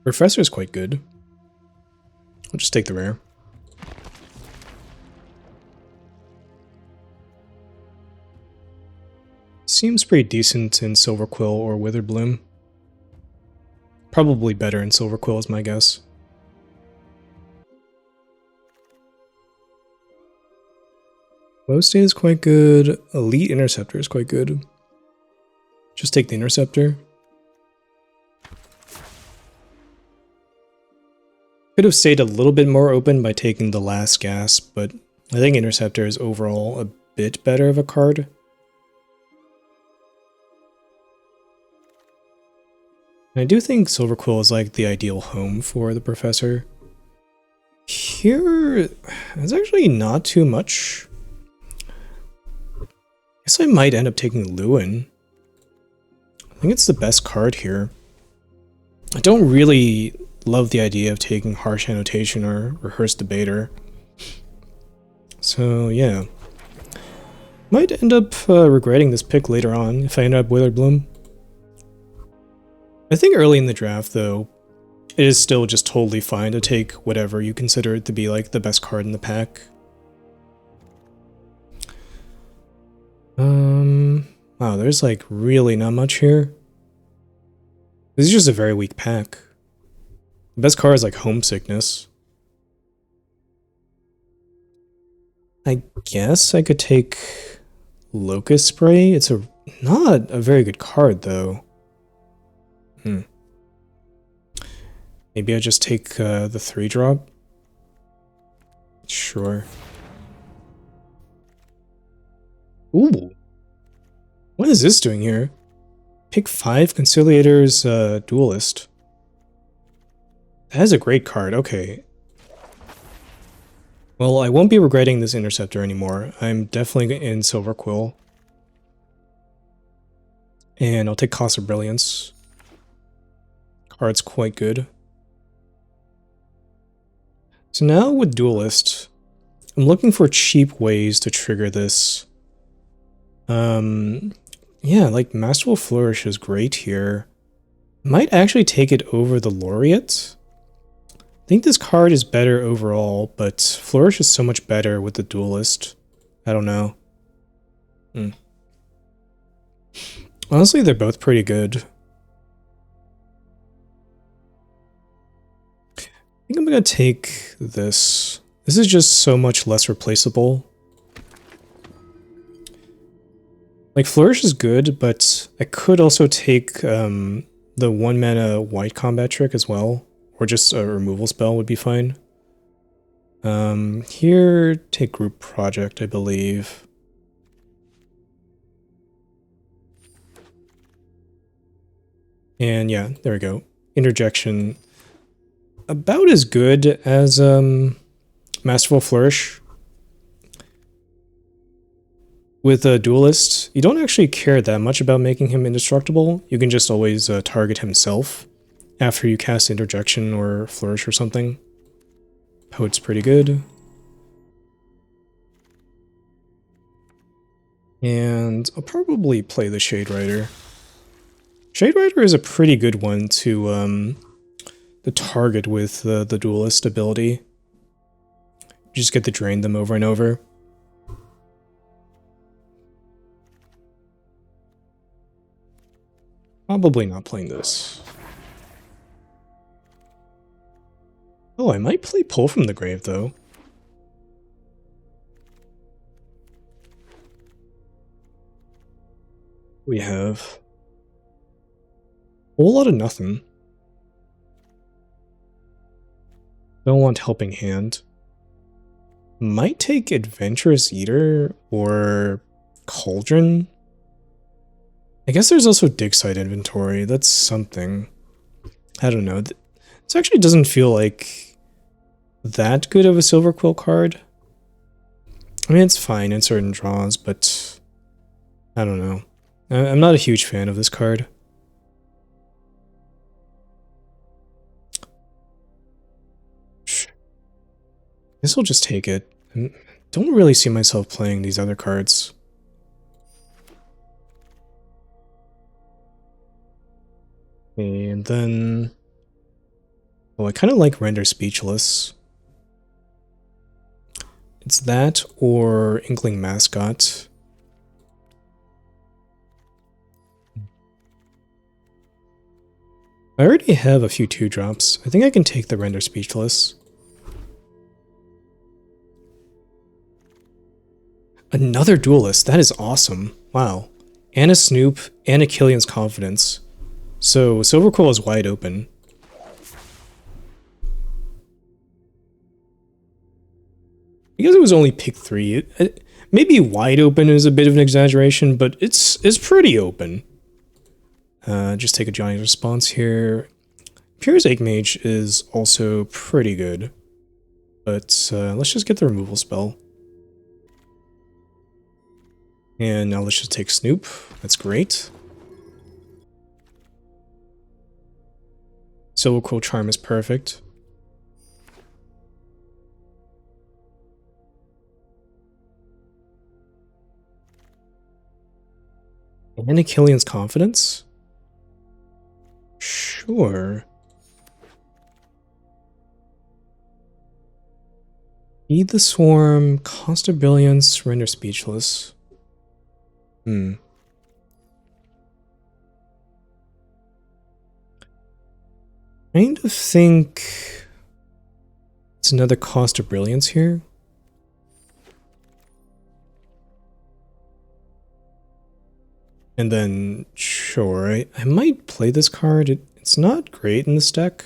Professor is quite good. I'll just take the rare. Seems pretty decent in Silverquill or Witherbloom. Probably better in Silverquill is my guess. Low state is quite good. Elite Interceptor is quite good. Just take the Interceptor. Could have stayed a little bit more open by taking the last gas, but I think Interceptor is overall a bit better of a card. I do think Silverquill is like the ideal home for the Professor. Here, it's actually not too much. I guess I might end up taking Lewin. I think it's the best card here. I don't really love the idea of taking Harsh Annotation or Rehearsed Debater. So yeah. Might end up regretting this pick later on if I end up Witherbloom. I think early in the draft, though, it is still just totally fine to take whatever you consider it to be like the best card in the pack. Wow, there's like really not much here. This is just a very weak pack. The best card is like Homesickness. I guess I could take Locust Spray. It's not a very good card though. Maybe I just take the 3-drop? Sure. Ooh. What is this doing here? Pick 5 Conciliator's Duelist. That is a great card, okay. Well, I won't be regretting this Interceptor anymore. I'm definitely in Silverquill. And I'll take Cost of Brilliance. Card's quite good. So now with Duelist, I'm looking for cheap ways to trigger this. Yeah, like Masterful Flourish is great here. Might actually take it over the Laureate. I think this card is better overall, but Flourish is so much better with the Duelist. I don't know. Honestly, they're both pretty good. I think I'm gonna take this. This is just so much less replaceable. Like, Flourish is good, but I could also take the 1-mana white combat trick as well. Or just a removal spell would be fine. Here, take Group Project, I believe. And yeah, there we go. Interjection. About as good as Masterful Flourish. With a Duelist, you don't actually care that much about making him indestructible. You can just always target himself after you cast Interjection or Flourish or something. Poet's pretty good. And I'll probably play the Shade Rider. Shade Rider is a pretty good one to target with the Duelist ability. You just get to drain them over and over. Probably not playing this. Oh, I might play Pull from the Grave, though. We have a whole lot of nothing. Don't want Helping Hand. Might take Adventurous Eater or Cauldron. I guess there's also Dig Site Inventory. That's something. I don't know. This actually doesn't feel like that good of a Silverquill card. I mean, it's fine in certain draws, but I don't know. I'm not a huge fan of this card. Guess I'll just take it. I don't really see myself playing these other cards. And then Oh, I kind of like Render Speechless. It's that or Inkling Mascot. I already have a few 2-drops. I think I can take the Render Speechless. Another Duelist. That is awesome. Wow. And a Snoop and a Killian's Confidence. So Silverquill is wide open. Because it was only pick 3, maybe wide open is a bit of an exaggeration, but it's pretty open. Just take a giant response here. Pure's Egg Mage is also pretty good. But let's just get the removal spell. And now let's just take Snoop. That's great. Silverquill Charm is perfect. And a Killian's Confidence? Sure. Feed the Swarm, cost a Brilliance, Render Speechless. Kind of think it's another cost of Brilliance here. And then, sure, I might play this card. It's not great in this deck.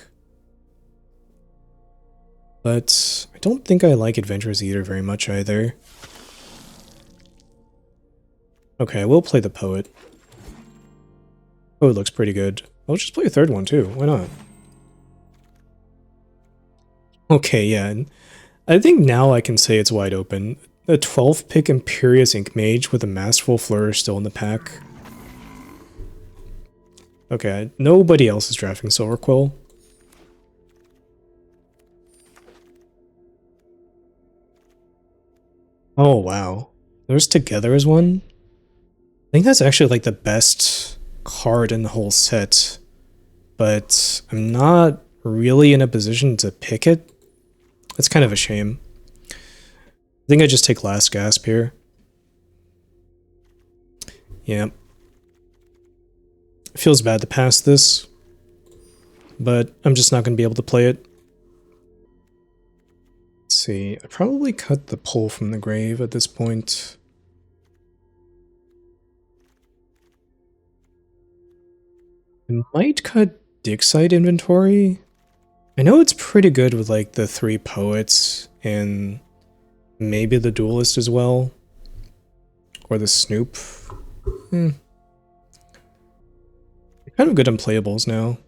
But I don't think I like Adventurous Eater very much either. Okay, I will play the Poet. Oh, it looks pretty good. I'll just play a third one too. Why not? Okay, yeah. I think now I can say it's wide open. The 12th pick Imperious Ink Mage with a Masterful Flourish still in the pack. Okay, nobody else is drafting Silverquill. Oh, wow. There's Together as one? I think that's actually like the best card in the whole set. But I'm not really in a position to pick it. That's kind of a shame. I think I just take Last Gasp here. Yeah. It feels bad to pass this, but I'm just not going to be able to play it. Let's see, I probably cut the Pull from the Grave at this point. I might cut Dig-Site Inventory. I know it's pretty good with like the 3 Poets and maybe the Duelist as well. Or the Snoop. Kind of good on playables now.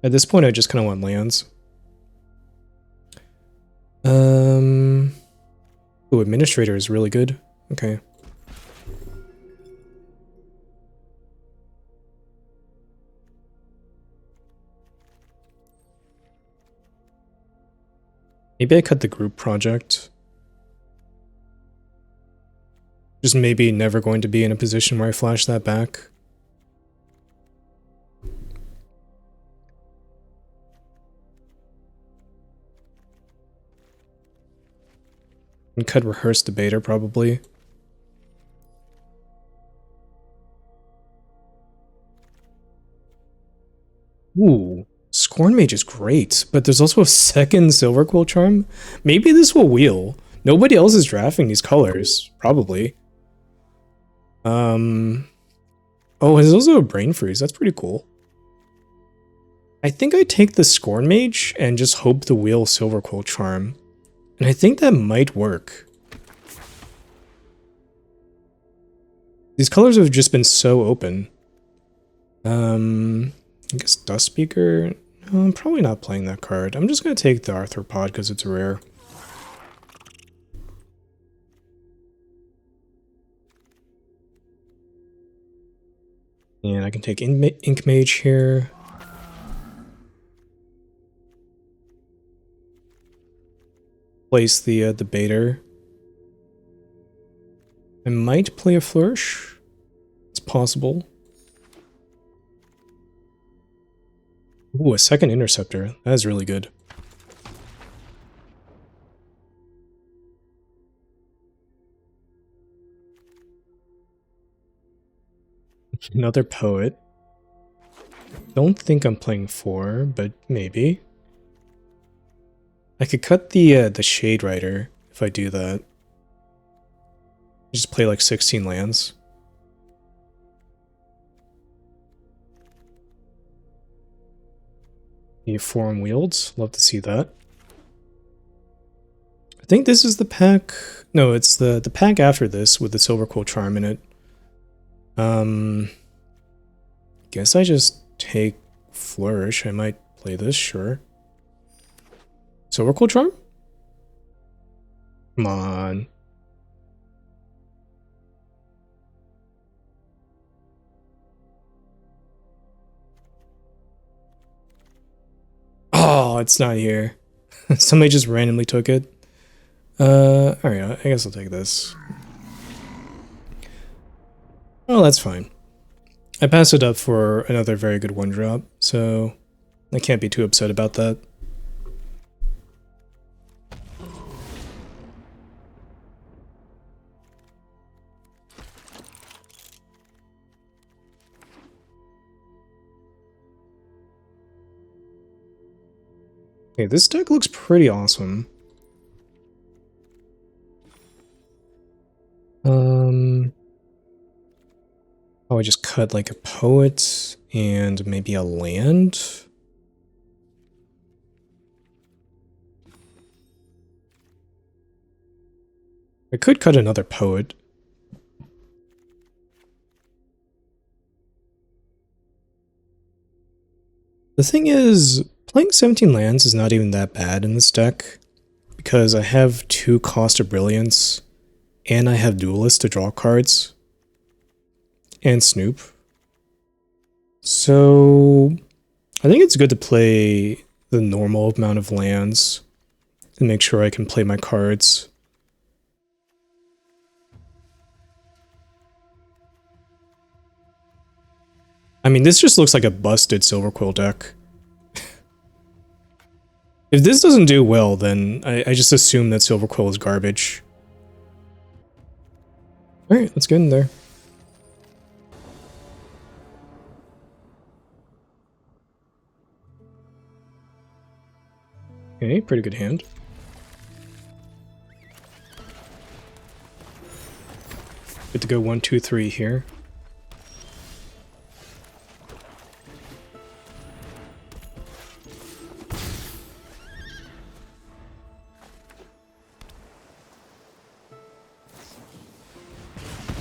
At this point, I just kind of want lands. Ooh, Administrator is really good. Okay. Maybe I cut the group project. Just maybe never going to be in a position where I flash that back. And cut Rehearse Debater, probably. Ooh, Scorn Mage is great, but there's also a second Silverquill Charm. Maybe this will wheel. Nobody else is drafting these colors, probably. Oh, there's also a Brain Freeze. That's pretty cool. I think I take the Scorn Mage and just hope to wheel Silverquill Charm. And I think that might work. These colors have just been so open. I guess Dust Speaker? No, I'm probably not playing that card. I'm just going to take the Arthropod because it's rare. And I can take Ink Mage here. Place the Debater. I might play a Flourish. It's possible. Ooh, a second interceptor. That is really good. Another poet. Don't think I'm playing 4, but maybe. I could cut the Shade Rider if I do that. Just play like 16 lands. The Forum Wields. Love to see that. I think this is the pack. No, it's the pack after this with the Silverquill Charm in it. Guess I just take Flourish. I might play this, sure. Silverquill Charm? Come on. Oh, it's not here. Somebody just randomly took it. Alright, I guess I'll take this. Oh, that's fine. I passed it up for another very good 1-drop, so I can't be too upset about that. Okay, this deck looks pretty awesome. Oh, I just cut like a poet and maybe a land. I could cut another poet. The thing is, playing 17 lands is not even that bad in this deck, because I have 2 Cost of Brilliance, and I have Duelist to draw cards, and Snoop. So I think it's good to play the normal amount of lands and make sure I can play my cards. I mean, this just looks like a busted Silverquill deck. If this doesn't do well, then I just assume that Silverquill is garbage. Alright, let's get in there. Okay, pretty good hand. Good to go 1, 2, 3 here.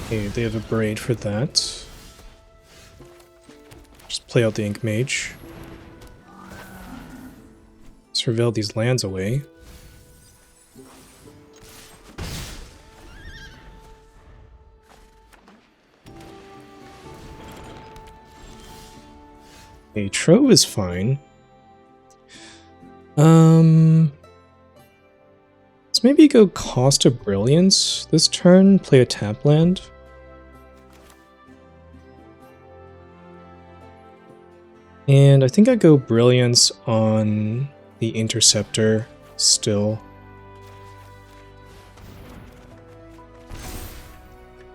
Okay, they have a braid for that. Just play out the Ink Mage. Surveil these lands away. Okay, Trove is fine. Let's maybe go Cost of Brilliance this turn, play a tap land. And I think I go Brilliance on the Interceptor still.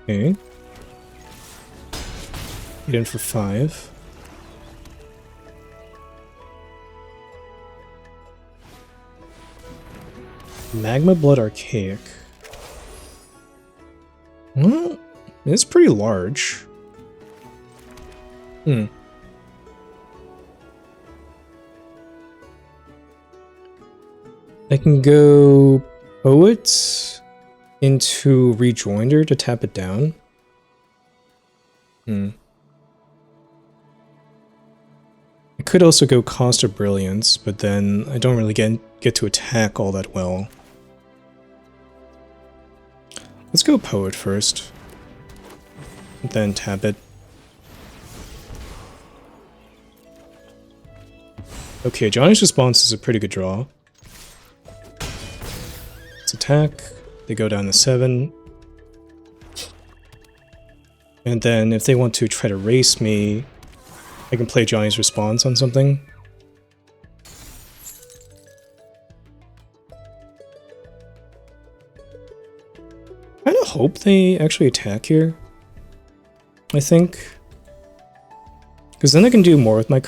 Okay. Get in for 5. Magma Blood Archaic. Well, it's pretty large. I can go Poet into Rejoinder to tap it down. I could also go Cost of Brilliance, but then I don't really get to attack all that well. Let's go Poet first, then tap it. Okay, Johnny's Response is a pretty good draw. Let's attack, they go down to 7. And then if they want to try to race me, I can play Johnny's Response on something. hope they actually attack here. I think. Because then I can do more with my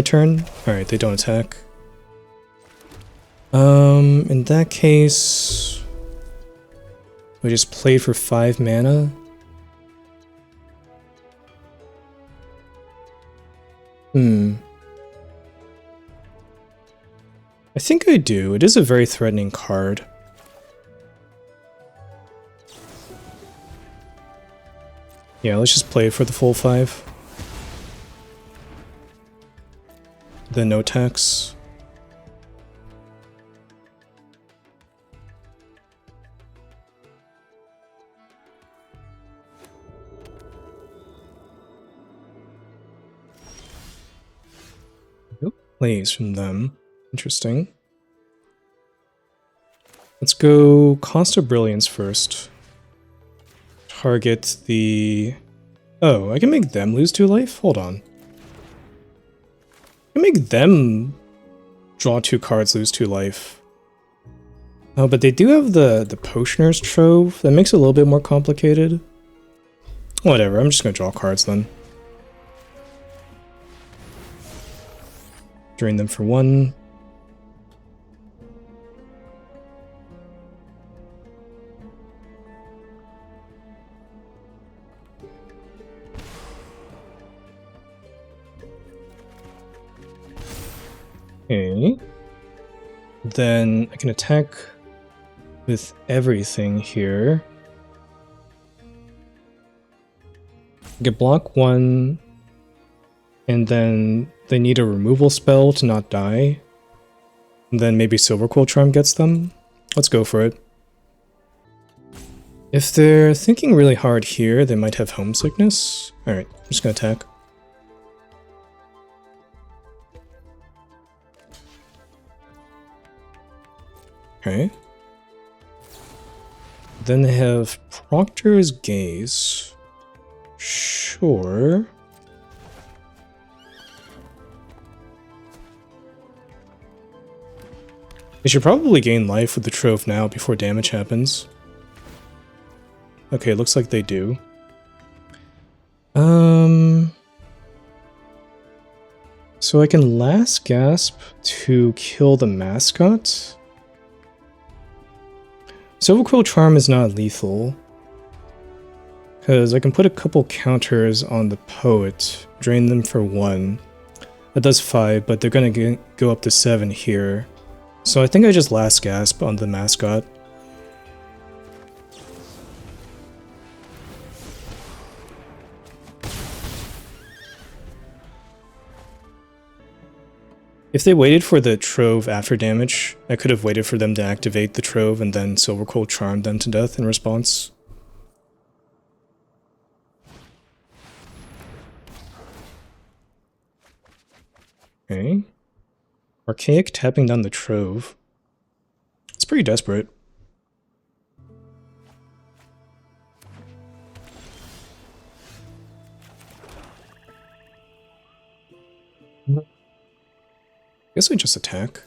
turn. Alright, they don't attack. In that case... we just played for 5 mana. I think I do. It is a very threatening card. Yeah, let's just play it for the full 5. Then no tax. Nope. Plays from them. Interesting. Let's go Cost of Brilliance first. Target the... oh, I can make them lose 2 life? Hold on. I can make them draw 2 cards, lose 2 life. Oh, but they do have the Potioner's Trove. That makes it a little bit more complicated. Whatever, I'm just gonna draw cards then. Drain them for 1. Okay. Then I can attack with everything here. I can block 1, and then they need a removal spell to not die. And then maybe Silverquill Charm gets them. Let's go for it. If they're thinking really hard here, they might have homesickness. Alright, I'm just gonna attack. Okay. Then they have Proctor's Gaze. Sure. They should probably gain life with the Trove now before damage happens. Okay, looks like they do. So I can Last Gasp to kill the mascot. Silverquill Charm is not lethal, because I can put a couple counters on the Poet, drain them for 1. That does 5, but they're gonna go up to 7 here. So I think I just Last Gasp on the mascot. If they waited for the Trove after damage, I could have waited for them to activate the Trove and then Silverquill charmed them to death in response. Okay. Archaic tapping down the Trove. It's pretty desperate. I guess we just attack.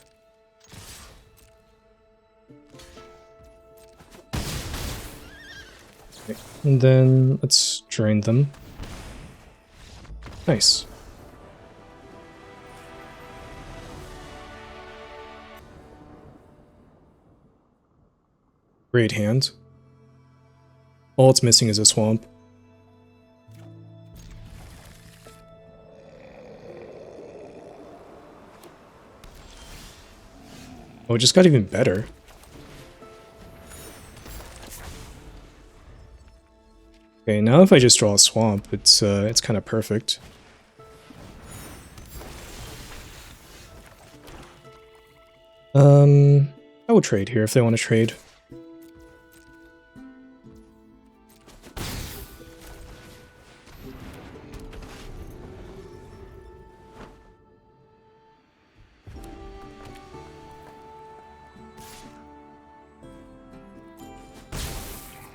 Okay. And then let's drain them. Nice. Great hand. All it's missing is a swamp. Oh, it just got even better. Okay, now if I just draw a swamp, it's kind of perfect. I will trade here if they want to trade.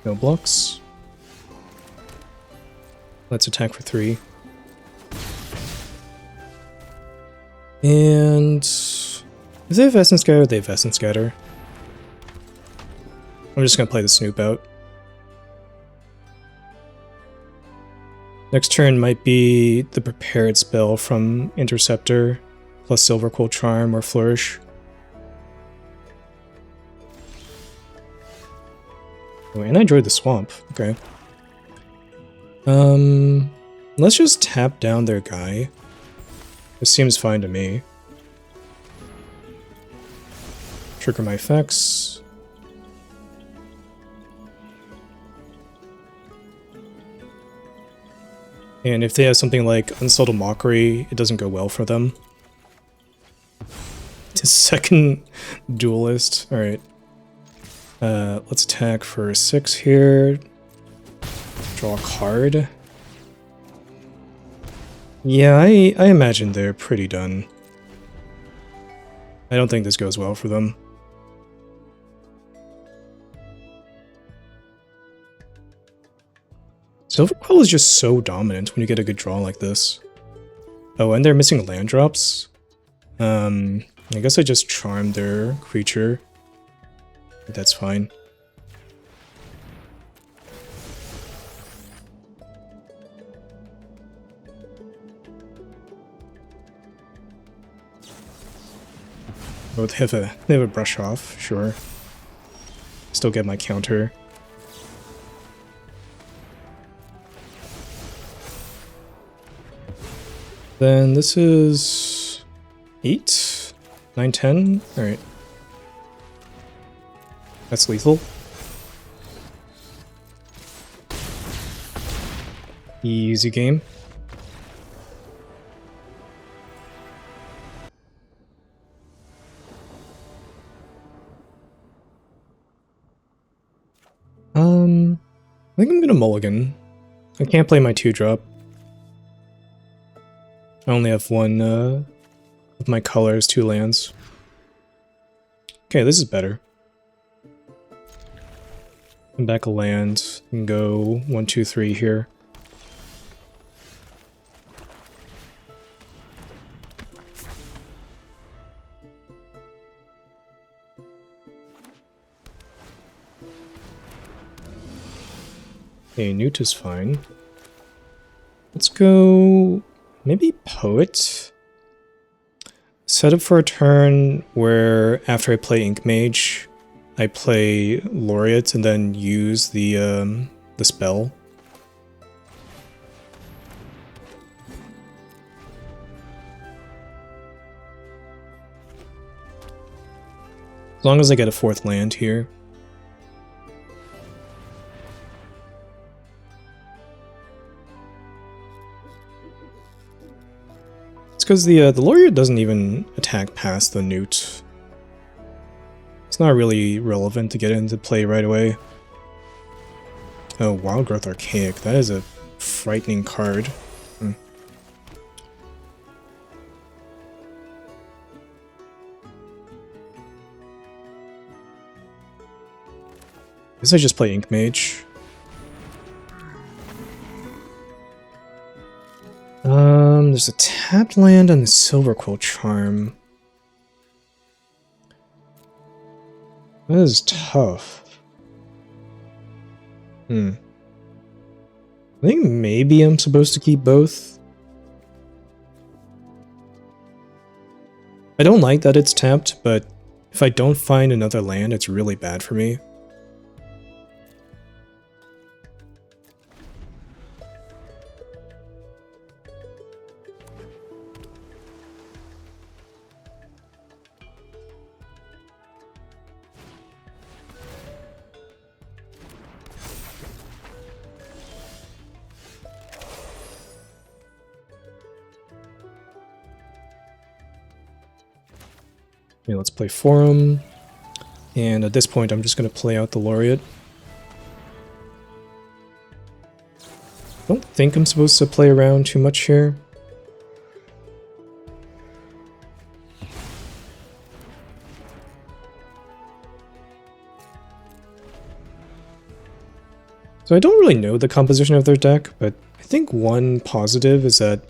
No blocks. Let's attack for 3. And if they have Essence Scatter, they have Essence Scatter. I'm just gonna play the Snoop out. Next turn might be the prepared spell from Interceptor, plus Silverquill Charm or Flourish. Oh, and I enjoyed the swamp. Okay. Let's just tap down their guy. This seems fine to me. Trigger my effects. And if they have something like Unsubtle Mockery, it doesn't go well for them. It's a second duelist. Alright. Let's attack for 6 here. Draw a card. Yeah, I imagine they're pretty done. I don't think this goes well for them. Silverquill is just so dominant when you get a good draw like this. Oh, and they're missing land drops. I guess I just charmed their creature. That's fine. Oh, they have a brush off, sure. Still get my counter. Then this is 8, 9, 10. All right. That's lethal. Easy game. I think I'm gonna mulligan. I can't play my 2-drop. I only have one of my colors, 2 lands. Okay, this is better. Come back a land and go 1, 2, 3 here. Okay, Newt is fine. Let's go maybe Poet. Set up for a turn where after I play Ink Mage, I play Laureate and then use the spell. As long as I get a 4th land here. Because the Laureate doesn't even attack past the Newt. It's not really relevant to get into play right away. Oh, Wild Growth Archaic. That is a frightening card. Guess I just play Ink Mage. There's a tapped land on the Silverquill Charm. That is tough. I think maybe I'm supposed to keep both. I don't like that it's tapped, but if I don't find another land, it's really bad for me. Okay, let's play Forum, and at this point I'm just going to play out the Laureate. I don't think I'm supposed to play around too much here. So I don't really know the composition of their deck, but I think one positive is that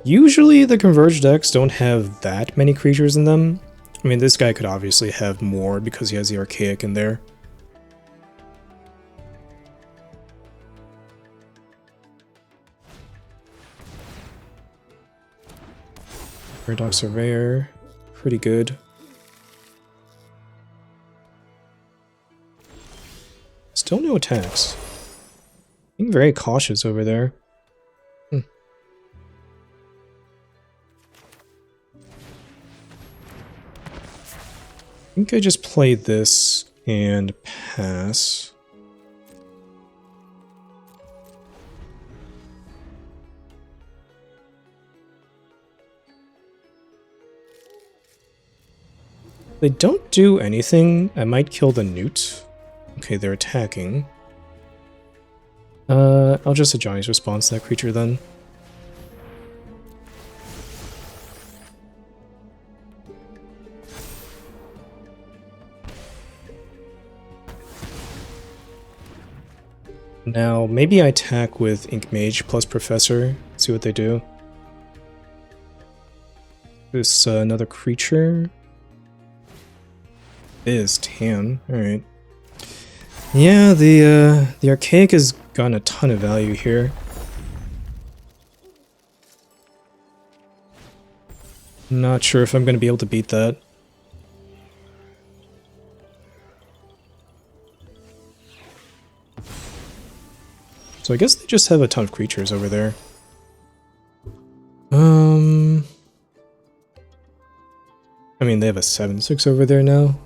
usually the Converge decks don't have that many creatures in them. I mean, this guy could obviously have more because he has the Archaic in there. Paradox Surveyor, pretty good. Still no attacks. Being very cautious over there. I think I just played this and pass. If they don't do anything, I might kill the newt. Okay, they're attacking. I'll just Johnny's response to that creature then. Now, maybe I attack with Ink Mage plus Professor, see what they do. This another creature is tan. Alright. Yeah, the Archaic has gotten a ton of value here. Not sure if I'm going to be able to beat that. So I guess they just have a ton of creatures over there. I mean, they have a 7/6 over there now.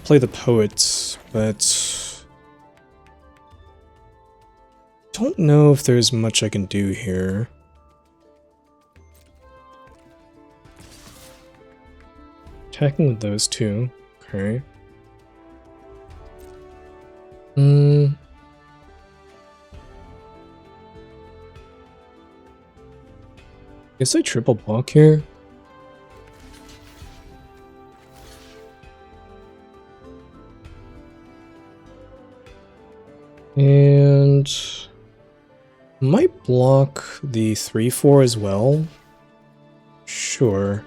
Play the Poets, but don't know if there's much I can do here. Attacking with those two. Okay. Guess I triple block here. And might block the 3/4 as well. Sure.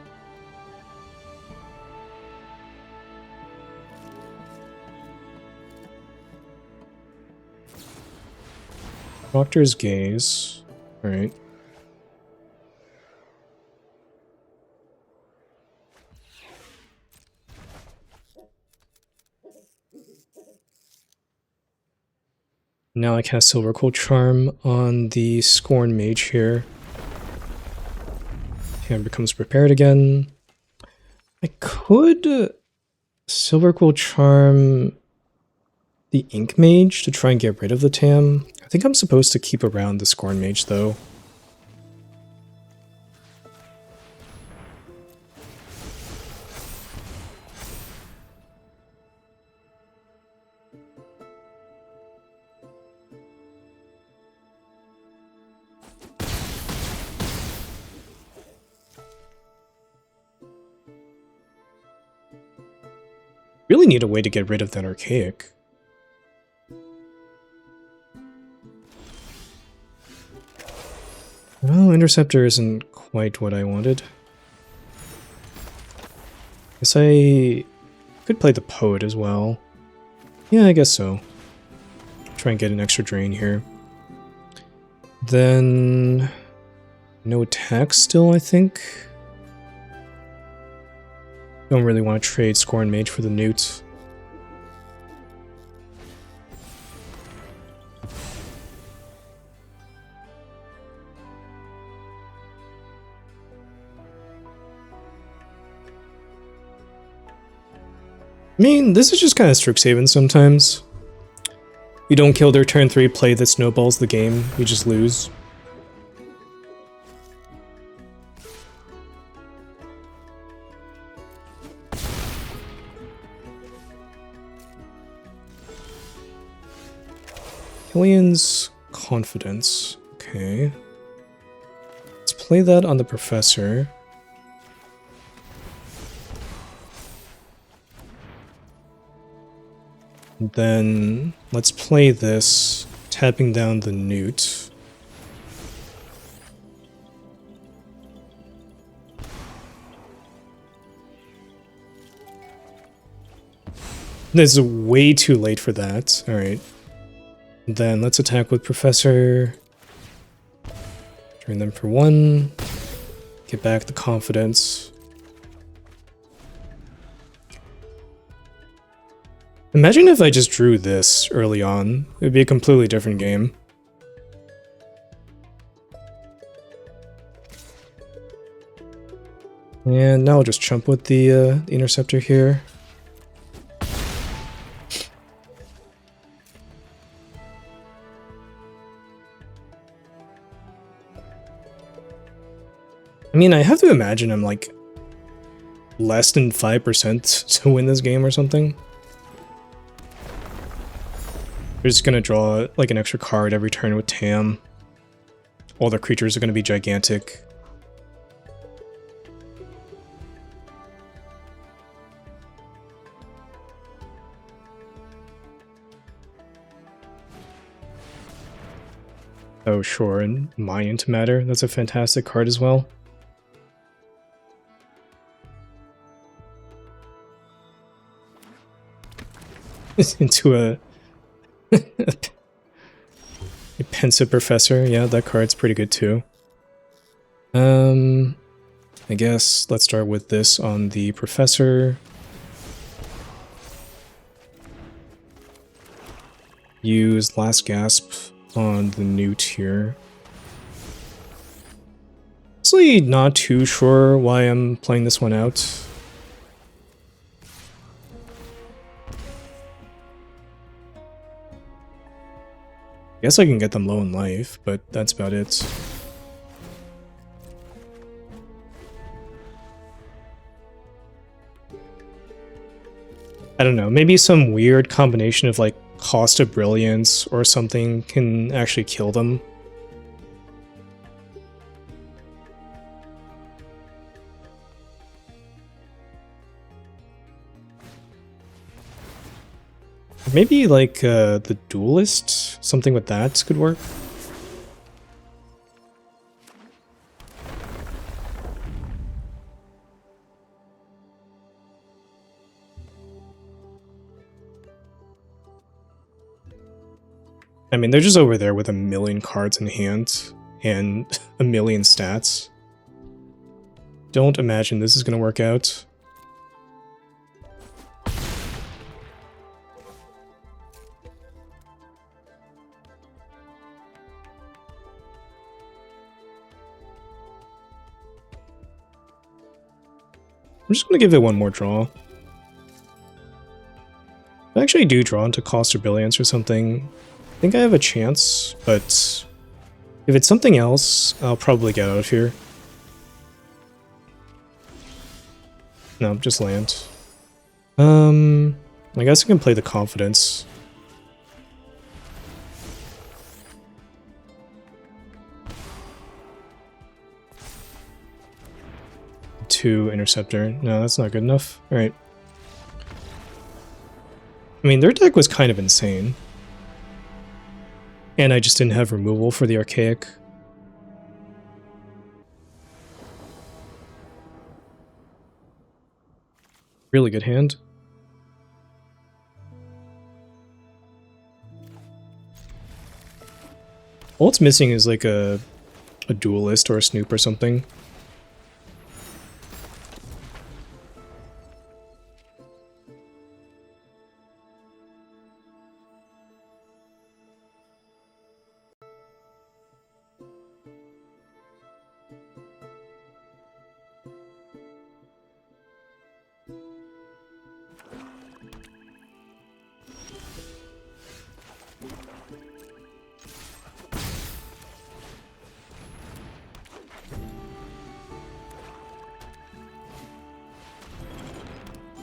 Doctor's Gaze. Alright. Now I cast Silverquill Charm on the Scorn Mage here. And becomes prepared again. I could Silverquill Charm the Ink Mage to try and get rid of the Tam. I think I'm supposed to keep around the Scorn Mage though. Really need a way to get rid of that Archaic. Well, Interceptor isn't quite what I wanted. Guess I could play the Poet as well. Yeah, I guess so. Try and get an extra drain here. Then no attack still, I think. Don't really want to trade Scorn Mage for the Newt. I mean, this is just kind of Strixhaven sometimes. You don't kill their turn 3 play that snowballs the game, you just lose. Killian's Confidence. Okay. Let's play that on the Professor. Then let's play this, tapping down the Newt. This is way too late for that. Alright. Then let's attack with Professor. Drain them for 1. Get back the confidence. Imagine if I just drew this early on. It would be a completely different game. And now I'll just chump with the interceptor here. I mean, I have to imagine I'm like less than 5% to win this game or something. We're just gonna draw like an extra card every turn with Tam. All the creatures are gonna be gigantic. Oh, sure, and Mine into Matter. That's a fantastic card as well. Into a Pensive Professor. Yeah, that card's pretty good too. I guess let's start with this on the Professor. Use Last Gasp on the new tier. Honestly, not too sure why I'm playing this one out. I guess I can get them low in life, but that's about it. I don't know, maybe some weird combination of like Cost of Brilliance or something can actually kill them. Maybe like the Duelist, something with that could work. I mean, they're just over there with a million cards in hand and a million stats. Don't imagine this is going to work out. I'm just going to give it one more draw. If I actually do draw into Cost or Brilliance or something, I think I have a chance, but if it's something else, I'll probably get out of here. No, just land. I guess I can play the Confidence. Two Interceptor. No, that's not good enough. Alright. I mean, their deck was kind of insane. And I just didn't have removal for the Archaic. Really good hand. All it's missing is like a Duelist or a Snoop or something.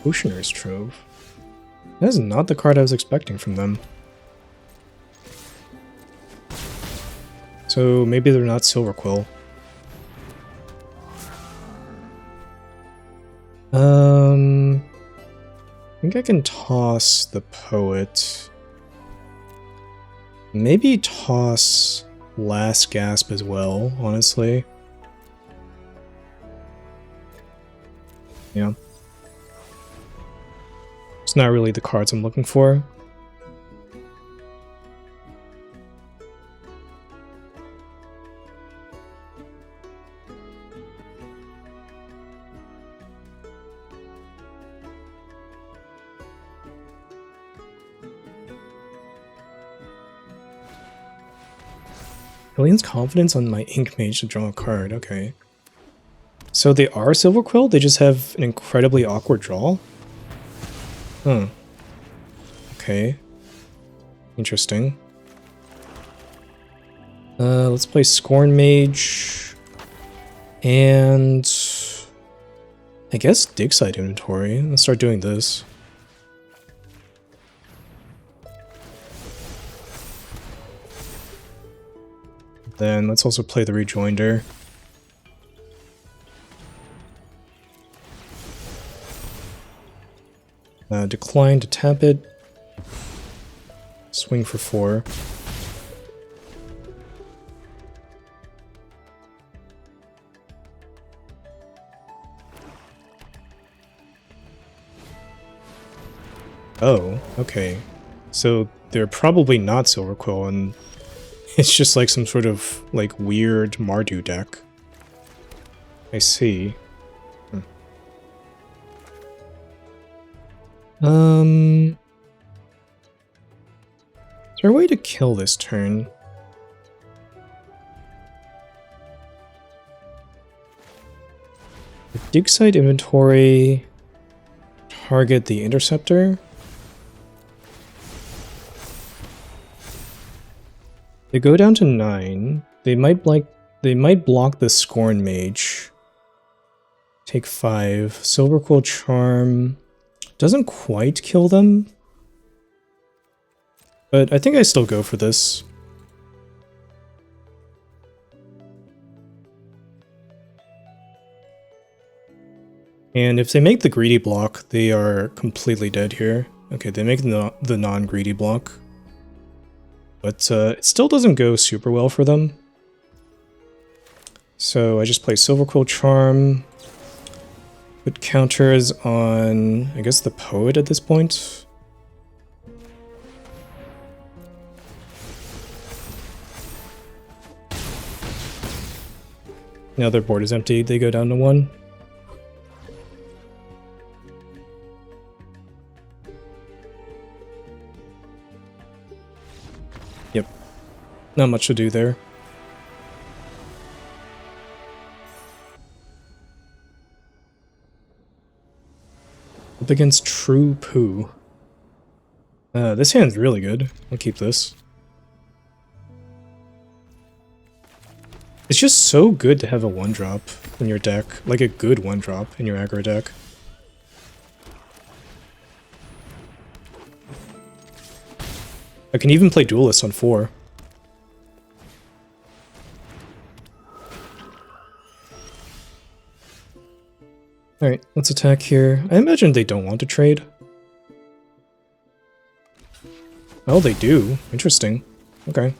Oceaner's Trove. That is not the card I was expecting from them. So maybe they're not Silverquill. I think I can toss the Poet. Maybe toss Last Gasp as well, honestly. Yeah. It's not really the cards I'm looking for. Alien's confidence on my Ink Mage to draw a card, okay. So they are Silverquill, they just have an incredibly awkward draw? Huh. Okay. Interesting. Let's play Scorn Mage. And I guess Dig Site Inventory. Let's start doing this. Then let's also play the Rejoinder. Decline to tap it. Swing for 4. Oh, okay. So they're probably not Silverquill, and it's just like some sort of like weird Mardu deck. I see. Is there a way to kill this turn? Dig Site Inventory. Target the Interceptor. They go down to 9. They might block the Scorn Mage. Take 5. Silverquill Charm doesn't quite kill them. But I think I still go for this. And if they make the greedy block, they are completely dead here. Okay, they make the non-greedy block. But it still doesn't go super well for them. So I just play Silverquill Charm. Put counters on, I guess, the Poet at this point. Now their board is empty, they go down to 1. Yep. Not much to do there. Up against True Poo. This hand's really good. I'll keep this. It's just so good to have a 1-drop in your deck. Like a good 1-drop in your aggro deck. I can even play Duelist on 4. Alright, let's attack here. I imagine they don't want to trade. Oh, they do. Interesting. Okay.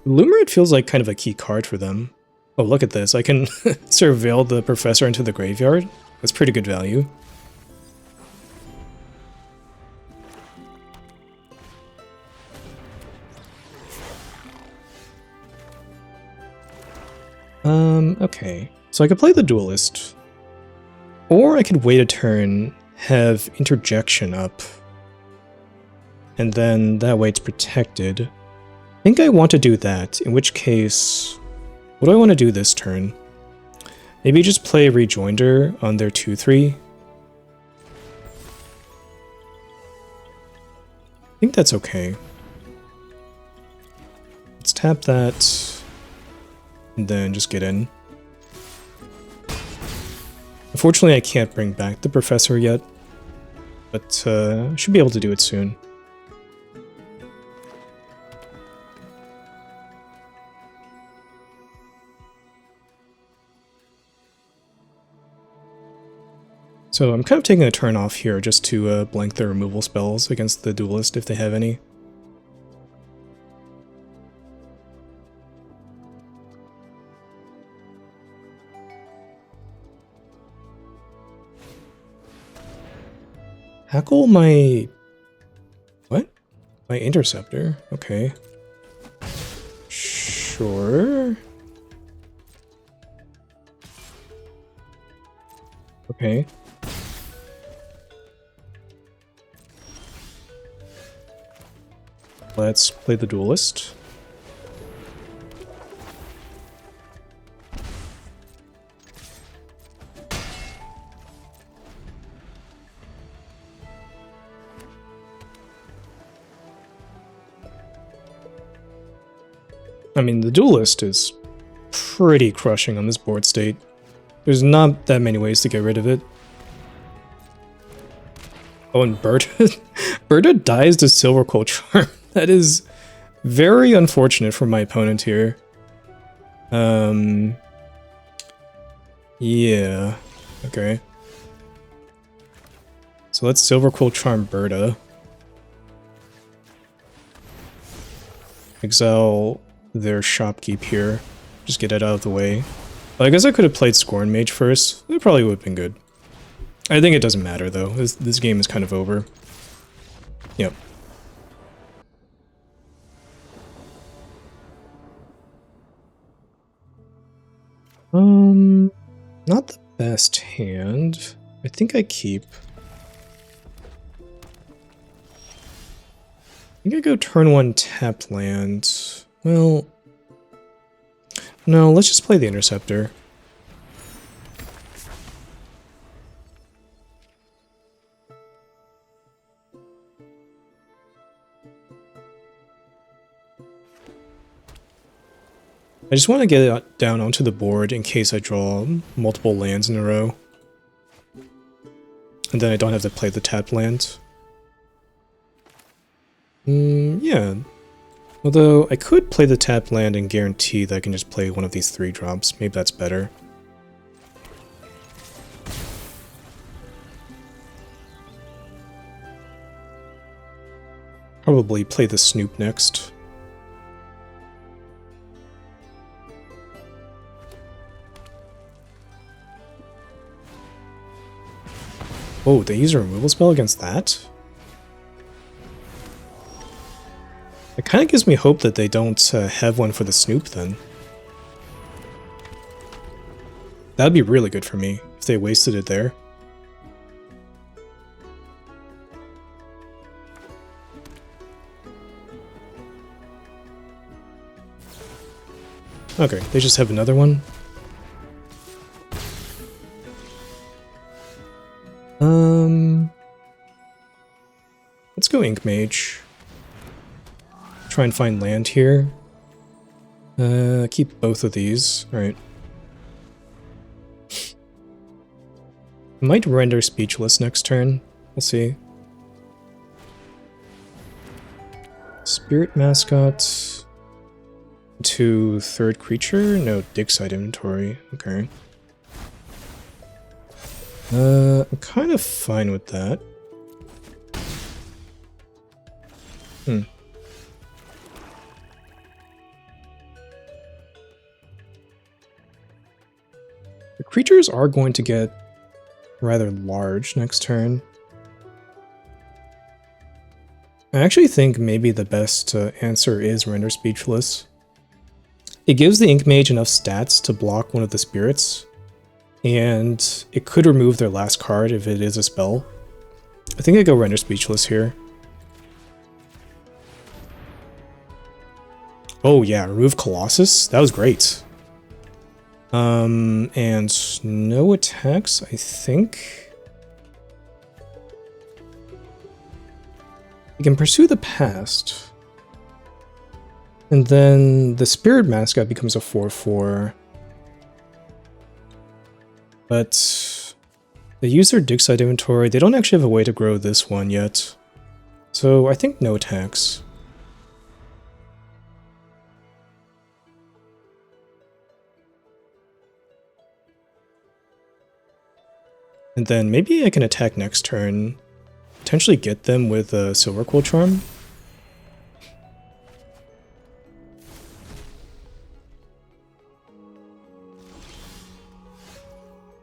Lumerate feels like kind of a key card for them. Oh, look at this. I can surveil the Professor into the graveyard. That's pretty good value. Okay. So I could play the Duelist. Or I could wait a turn, have Interjection up. And then that way it's protected. I think I want to do that, in which case, what do I want to do this turn? Maybe just play Rejoinder on their 2-3. I think that's okay. Let's tap that, and then just get in. Unfortunately, I can't bring back the Professor yet, but I should be able to do it soon. So I'm kind of taking a turn off here just to blank their removal spells against the Duelist if they have any. Hackle my... what? My Interceptor? Okay. Sure. Okay. Let's play the Duelist. I mean, the Duelist is pretty crushing on this board state. There's not that many ways to get rid of it. Oh, and Berta, Berta dies to Silverquill Charm. That is very unfortunate for my opponent here. Yeah. Okay. So let's Silverquill Charm Berta. Exile their Shopkeep here. Just get it out of the way. Well, I guess I could have played Scorn Mage first. It probably would have been good. I think it doesn't matter though. This game is kind of over. Yep. Not the best hand. I think I keep. I think I go turn 1 tap land. Well, no, let's just play the Interceptor. I just want to get it down onto the board in case I draw multiple lands in a row. And then I don't have to play the tapped land. Yeah. Although, I could play the tapped land and guarantee that I can just play one of these 3 drops. Maybe that's better. Probably play the Snoop next. Oh, they use a removal spell against that? It kind of gives me hope that they don't have one for the Snoop then. That'd be really good for me if they wasted it there. Okay, they just have another one. Let's go Ink Mage. Try and find land here. Keep both of these. Alright. Might render Speechless next turn. We'll see. Spirit Mascot to 3rd creature? No, dig site inventory. Okay. I'm kind of fine with that. The creatures are going to get rather large next turn. I actually think maybe the best answer is Render Speechless. It gives the Ink Mage enough stats to block one of the spirits, and it could remove their last card if it is a spell. I think I go Render Speechless here. Oh yeah, remove Colossus? That was great. And no attacks, I think. You can pursue the past. And then the Spirit Mascot becomes a 4/4. But they use their dig site inventory. They don't actually have a way to grow this one yet. So I think no attacks. And then maybe I can attack next turn. Potentially get them with a Silverquill Charm.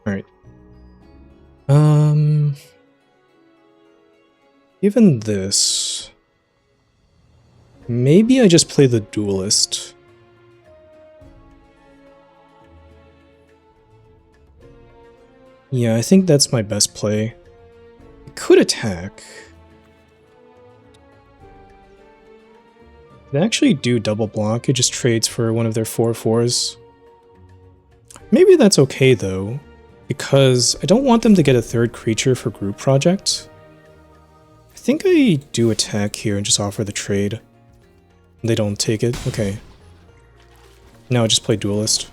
Alright. Given this, maybe I just play the Duelist. Yeah, I think that's my best play. I could attack. They actually do double block, it just trades for one of their 4/4s. Maybe that's okay though, because I don't want them to get a third creature for group project. I think I do attack here and just offer the trade. They don't take it? Okay. Now I just play Duelist.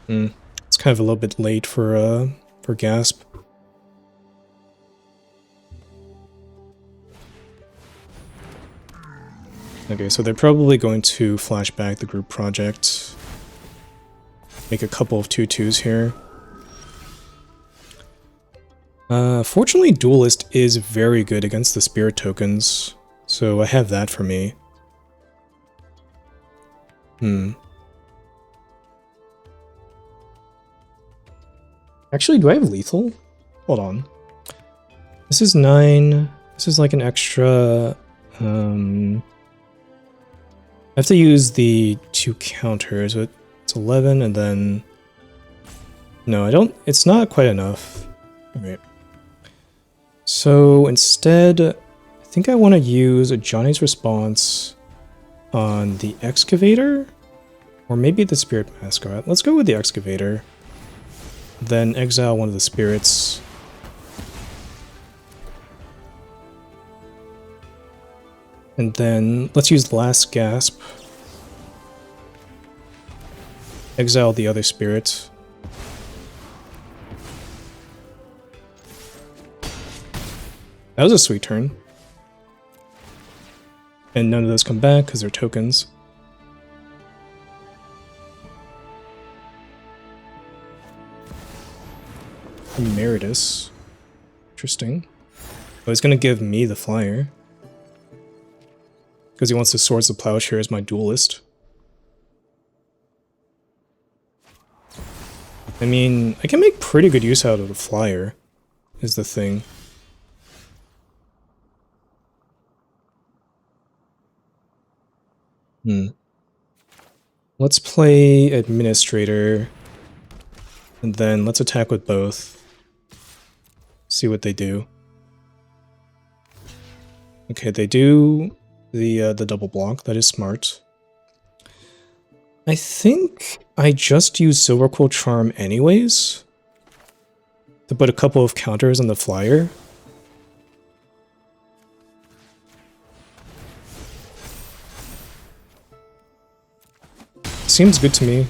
It's kind of a little bit late for Gasp. Okay, so they're probably going to flash back the group project. Make a couple of 2/2s here. Fortunately, Duelist is very good against the Spirit tokens, so I have that for me. Actually, do I have lethal? Hold on. This is 9. This is like an extra... I have to use the 2 counters, so it's 11, and then... No, I don't... It's not quite enough. Okay. So instead, I think I want to use a Johnny's Response on the Excavator, or maybe the Spirit Mascot. Let's go with the Excavator. Then exile one of the spirits. And then let's use Last Gasp. Exile the other spirit. That was a sweet turn. And none of those come back because they're tokens. Emeritus. Interesting. Oh, he's gonna give me the flyer. Because he wants to Swords of Plowshare as my Duelist. I mean, I can make pretty good use out of the flyer, is the thing. Let's play Administrator, and then let's attack with both. See what they do. Okay, they do the double block. That is smart. I think I just use Silverquill Charm anyways to put a couple of counters on the flyer. Seems good to me.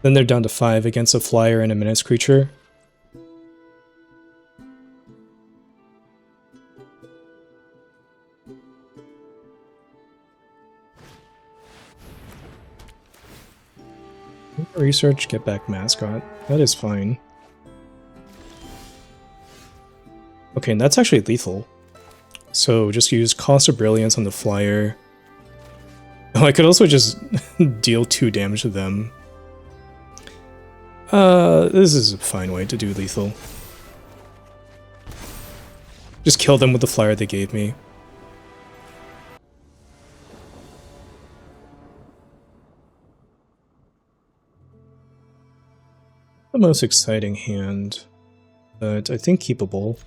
Then they're down to 5 against a flyer and a menace creature. Research, get back mascot. That is fine. Okay, and that's actually lethal. So just use Cost of Brilliance on the flyer. Oh, I could also just deal 2 damage to them. This is a fine way to do lethal. Just kill them with the flyer they gave me. The most exciting hand, but I think keepable.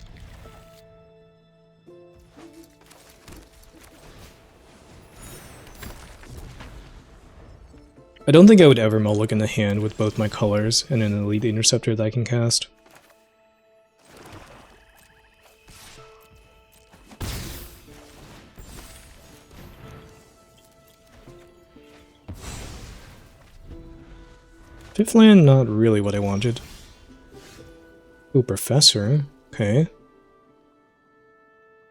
I don't think I would ever mulligan a hand with both my colors and an Elite Interceptor that I can cast. Fifth land, not really what I wanted. Ooh, Professor. Okay.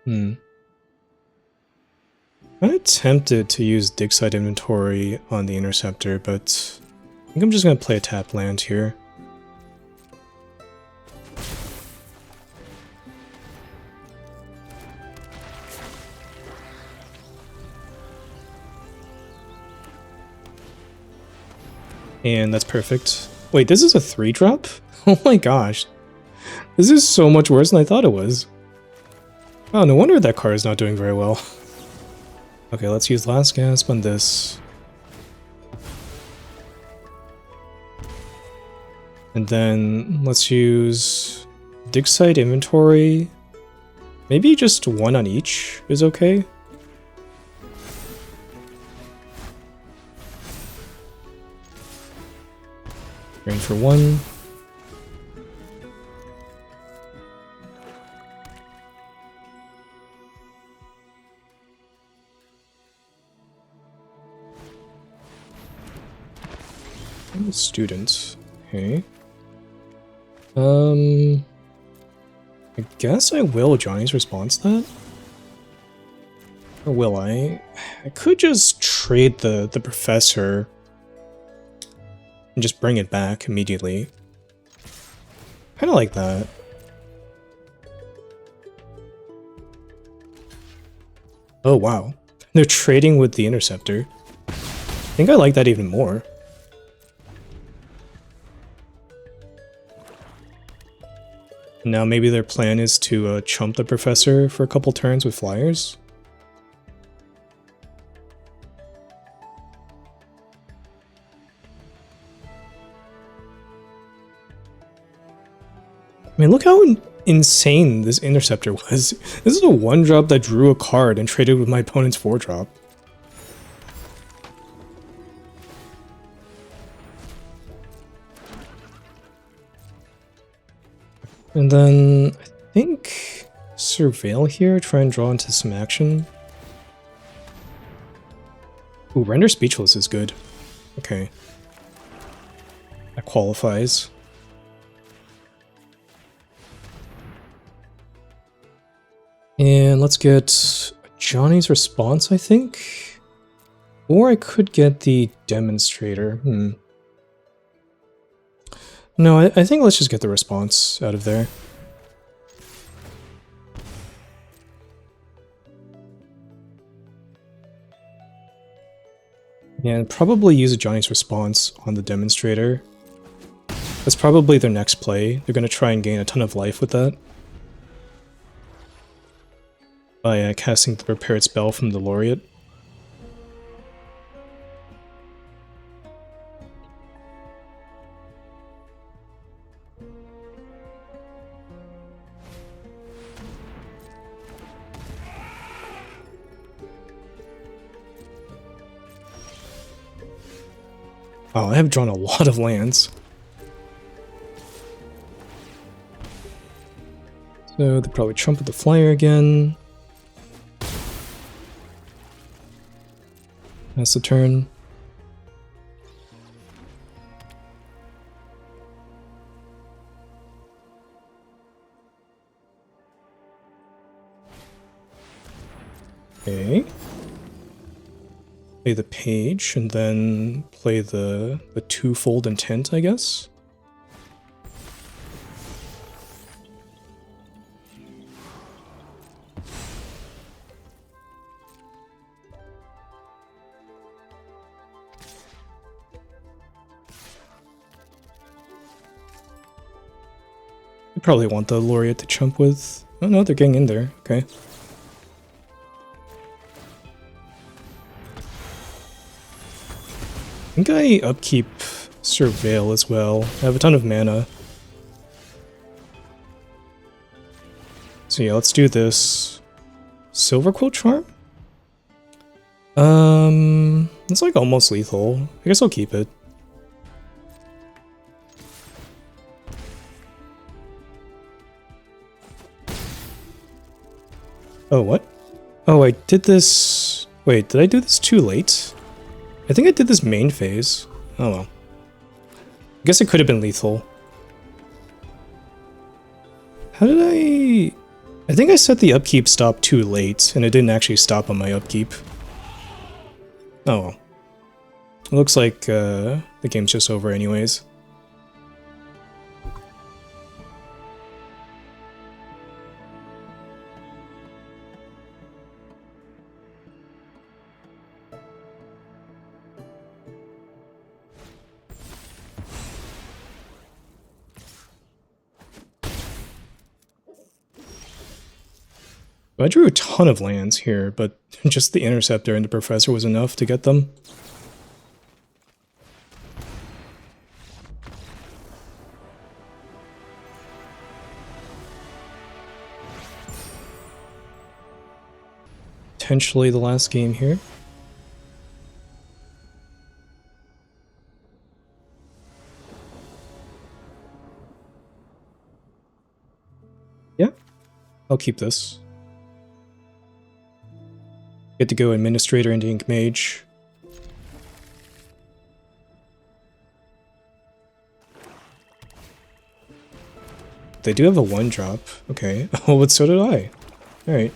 I'm tempted to use Dig Site Inventory on the Interceptor, but I think I'm just going to play a tap land here. And that's perfect. Wait, this is a 3-drop? Oh my gosh. This is so much worse than I thought it was. Oh, no wonder that card is not doing very well. Okay, let's use Last Gasp on this. And then let's use Dig Site Inventory Maybe just one on each is okay. Rain for one. Students. Okay. I guess I will Johnny's response that. Or will I? I could just trade the professor and just bring it back immediately. Kinda like that. Oh wow. They're trading with the interceptor. I think I like that even more. Now maybe their plan is to chump the professor for a couple turns with flyers. I mean, look how insane this interceptor was. This is a 1-drop that drew a card and traded with my opponent's 4-drop. And then I think Surveil here, try and draw into some action. Ooh, Render Speechless is good. Okay. That qualifies. And let's get Johnny's response, I think? Or I could get the Demonstrator. No, I think let's just get the response out of there. And probably use a Johnny's response on the Demonstrator. That's probably their next play. They're going to try and gain a ton of life with that. By casting the Prepared Spell from the Laureate. Oh, I have drawn a lot of lands. So they probably trump with the flyer again. That's the turn. Okay. Play the page and then play the twofold intent, I guess. You probably want the Laureate to chump with. Oh no, they're getting in there. Okay. I think I upkeep Surveil as well. I have a ton of mana. So yeah, let's do this. Silverquill Charm? It's like almost lethal. I guess I'll keep it. Oh, what? Oh, I did this... Wait, did I do this too late? I think I did this main phase. Oh well. I guess it could have been lethal. How did I think I set the upkeep stop too late, and it didn't actually stop on my upkeep. Oh well. It looks like the game's just over anyways. I drew a ton of lands here, but just the Interceptor and the Professor was enough to get them. potentially the last game here. Yeah, I'll keep this. Get to go Administrator into Ink Mage. They do have a 1-drop. Okay. Oh, but so did I. Alright.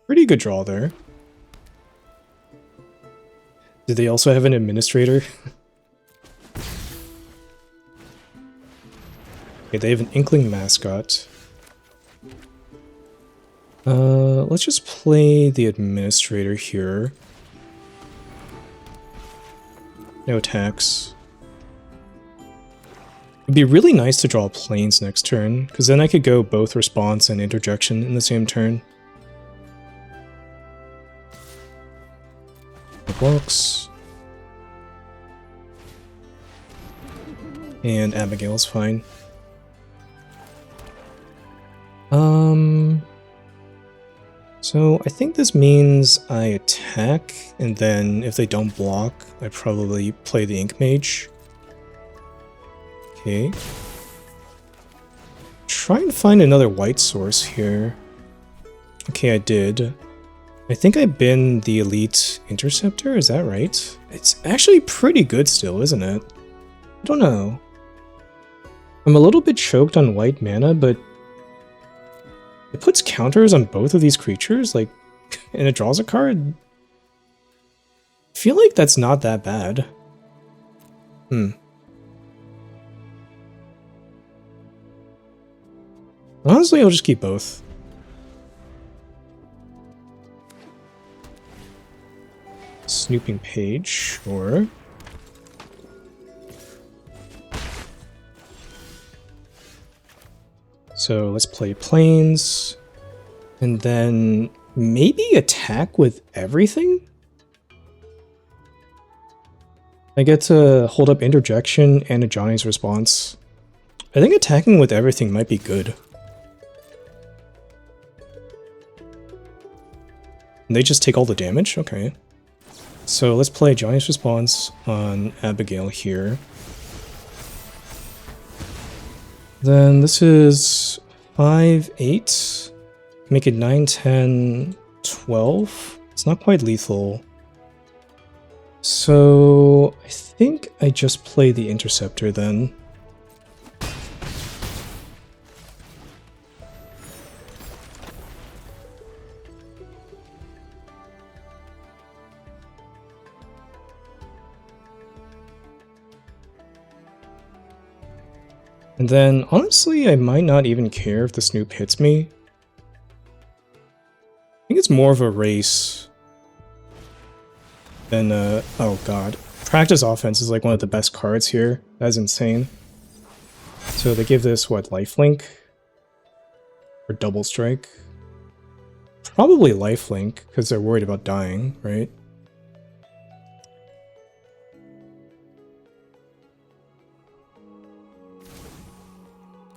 Pretty good draw there. Did they also have an Administrator? Okay, they have an Inkling Mascot. Let's just play the Administrator here. No attacks. It'd be really nice to draw Planes next turn, because then I could go both Response and Interjection in the same turn. Blocks. And Abigail's fine. So I think this means I attack, and then if they don't block, I probably play the Ink Mage. Okay. Try and find another white source here. Okay, I did. I think I bin the Elite Interceptor, is that right? It's actually pretty good still, isn't it? I don't know. I'm a little bit choked on white mana, but it puts counters on both of these creatures, like, and it draws a card. I feel like that's not that bad. Honestly, I'll just keep both. Snooping Page, sure. So let's play Planes, and then maybe attack with everything? I get to hold up Interjection and a Johnny's Response. I think attacking with everything might be good. And they just take all the damage? Okay. So let's play Johnny's Response on Abigail here. Then this is 5, 8. Make it 9, 10, 12. It's not quite lethal. So I think I just play the Interceptor then. And then, honestly, I might not even care if the Snoop hits me. I think it's more of a race than, oh god. Practice Offense is like one of the best cards here. That's insane. So they give this, what, Lifelink? Or Double Strike? Probably Lifelink, because they're worried about dying, right?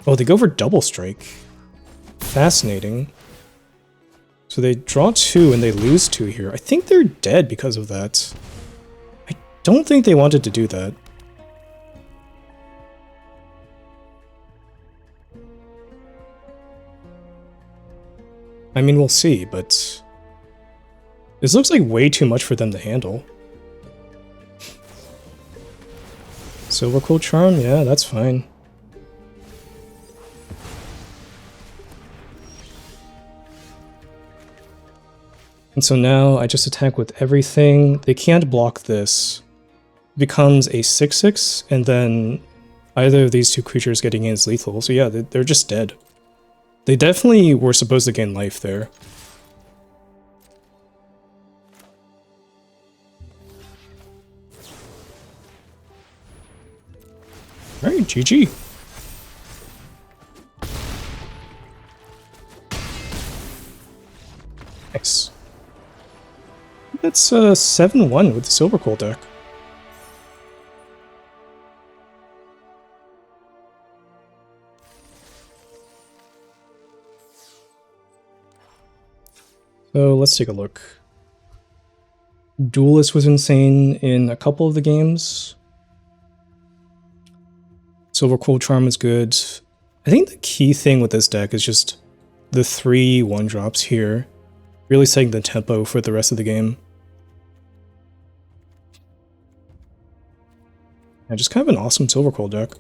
Oh, they go for Double Strike. Fascinating. So they draw 2 and they lose 2 here. I think they're dead because of that. I don't think they wanted to do that. I mean, we'll see, but this looks like way too much for them to handle. Silverquill Charm? Yeah, that's fine. And so now I just attack with everything. They can't block this. It becomes a 6/6, and then either of these two creatures getting in is lethal. So yeah, they're just dead. They definitely were supposed to gain life there. Alright, GG. Nice. That's 7-1 with the Silverquill deck. So let's take a look. Duelist was insane in a couple of the games. Silverquill Charm is good. I think the key thing with this deck is just the 3 1-drops here, really setting the tempo for the rest of the game. And just kind of an awesome Silverquill deck.